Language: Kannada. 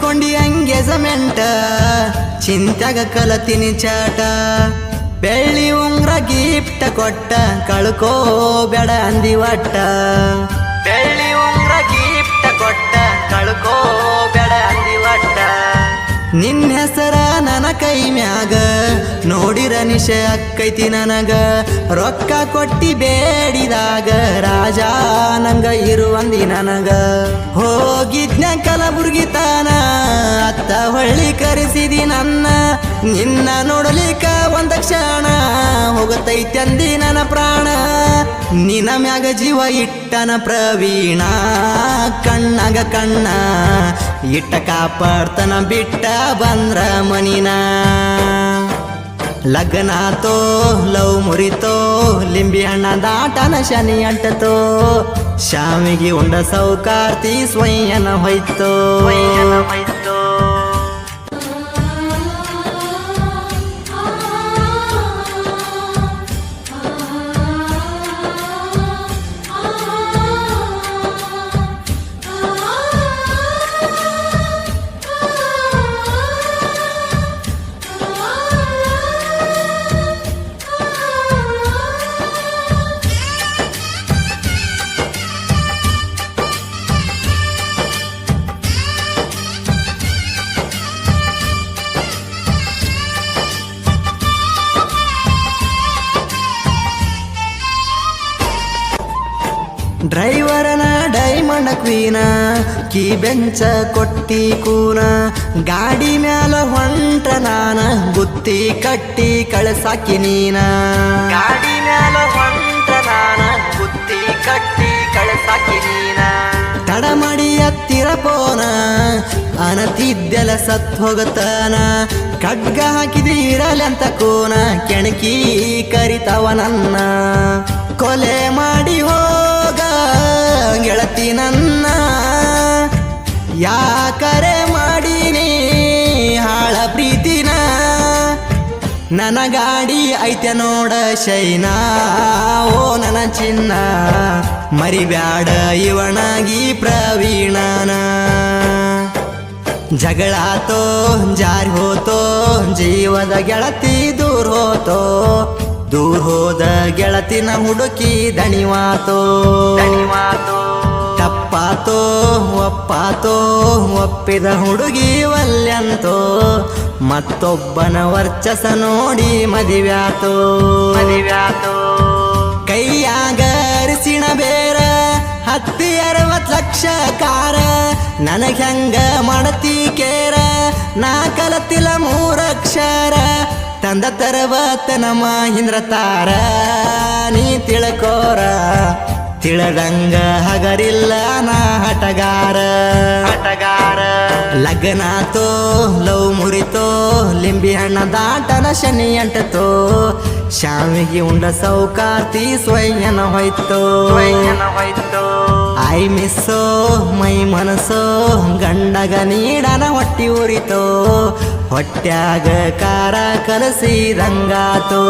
ಇಟ್ಕೊಂಡಿ ಎಂಗೇಜ್ಮೆಂಟ್ ಚಿಂತ್ಯಾಗ ಕಲತಿನಿ ಚಾಟ ಬೆಳ್ಳಿ ಉಂಗ್ರ ಗಿಫ್ಟ್ ಕೊಟ್ಟ ಕಳ್ಕೋ ಬೇಡ ಅಂದಿ ಒಟ್ಟ ಬೆಳ್ಳಿ ಉಂಗ್ರ ಗಿಫ್ಟ್ ಕೊಟ್ಟ ಕಳ್ಕೋ ಬೇಡ ಅಂದಿ ಒಟ್ಟ ನಿನ್ನ ಹೆಸರ ನನ್ನ ಕೈ ಮ್ಯಾಗ ನೋಡಿರ ನಿಶೆ ಅಕ್ಕೈತಿ ನನಗ ರೊಕ್ಕ ಕೊಟ್ಟಿ ಬೇಡಿದಾಗ ರಾಜ ನಂಗ ಇರುವಂದಿ ನನಗ ಹೋಗಿದ್ನ ಕಲಬುರ್ಗಿ ತಾನ ಅತ್ತ ಹೊಳ್ಳಿ ಕರೆಸಿದಿ ನನ್ನ ನಿನ್ನ ನೋಡಲಿಕ್ಕ ಒಂದ ಕ್ಷಣ ಹೋಗತೈತಂದಿ ನನ್ನ ಪ್ರಾಣ ನಿನ್ನ ಮ್ಯಾಗ ಜೀವ ಇಟ್ಟನ ಪ್ರವೀಣ ಕಣ್ಣಾಗ ಕಣ್ಣ ಇಟ್ಟ ಕಾಪಾಡ್ತನ ಬಿಟ್ಟ ಬಂದ್ರ ಮನಿನ ಲಗ್ನಾತೋ ಲವ್ ಮುರಿತೋ ಲಿಂಬಿ ಹಣ್ಣ ದಾಟನ ಶನಿ ಅಂಟತೋ ಶಾಮಿಗೆ ಉಂಡ ಸೌಕಾರ್ತಿ ಸ್ವಯನ ಹೋಯ್ತೋ ಡ್ರೈವರನ ಡೈಮಂಡ್ ಕ್ವೀನ ಕೀ ಬೆಂಚ ಕೊಟ್ಟಿ ಕೂನ ಗಾಡಿ ಮ್ಯಾಲ ಹೊಂಟ್ರ ನಾನ ಬುತ್ತಿ ಕಟ್ಟಿ ಕಳಸಾಕಿ ನೀನ ಗಾಡಿ ಮ್ಯಾಲ ಹೊಂಟ್ರ ನಾನ ಬುತ್ತಿ ಕಟ್ಟಿ ಕಳಸಾಕಿ ನೀನ ತಡ ಮಾಡಿ ಹತ್ತಿರ ಪೋನ ಅನತಿದ್ದೆಲ ಸತ್ ಹೋಗತನ ಖಡ್ಗ ಹಾಕಿದಿ ಇರಲೆಂತ ಕೋನ ಕೆಣಕಿ ಕರಿತವ ನನ್ನ ಕೊಲೆ ಮಾಡಿ ಹೋಗ ಗೆಳತಿ ನನ್ನ ಯಾಕರೆ ಮಾಡೀನಿ ಹಾಳ ಪ್ರೀತಿನ ನನ್ನ ಗಾಡಿ ಐತೆ ನೋಡ ಶೈನಾ ಓ ನನ್ನ ಚಿನ್ನ ಮರಿಬ್ಯಾಡ ಇವನಾಗಿ ಪ್ರವೀಣನ ಜಗಳಾತೋ ಜಾರಿ ಹೋತೋ ಜೀವದ ಗೆಳತಿ ದೂರ ಹೋದ ಗೆಳತಿನ ಹುಡುಕಿ ದಣಿವಾತೋ ತಪ್ಪಾತೋ ಒಪ್ಪಾತೋ ಒಪ್ಪಿದ ಹುಡುಗಿ ವಲ್ಯಂತೋ ಮತ್ತೊಬ್ಬನ ವರ್ಚಸ ನೋಡಿ ಮದಿವ್ಯಾತೋ ಕೈಯಾಗ ಅರಿಸಿಣ ಬೇರ 60-60 ಲಕ್ಷ ಕಾರ ನನಗೆ ಹೆಂಗ ಮಾಡತಿ ಕೇರ ನಾ ಕಲತಿಲ 3 ಅಕ್ಷರ ತಂದ ತರವತ್ತ ನಮ್ಮ ಹಿಂದ್ರ ತಾರ ನೀ ತಿಳ್ಕೋರ ತಿಳದಂಗ ಹಗರಿಲ್ಲ ನಾ ಹಟಗಾರ ಲಗ್ನಾತೋ ಲವ್ ಮುರಿತೋ ಲಿಂಬಿ ಹಣ್ಣ ದಾಟನ ಶನಿ ಅಂಟತೋ ಶಾಮಿಗೆ ಉಂಡ ಸೌಕಾರ್ತಿ ಸ್ವಯನ ಹೋಯ್ತೋ ಐ ಮಿಸ್ಸೋ ಮೈ ಮನಸ್ಸೋ ಗಂಡಗ ನೀಡನ ಹೊಟ್ಟಿ ಉರಿತೋ ಹೊಟ್ಯಾಗ ಕಾರ ಕಲಸಿದಂಗಾತೋ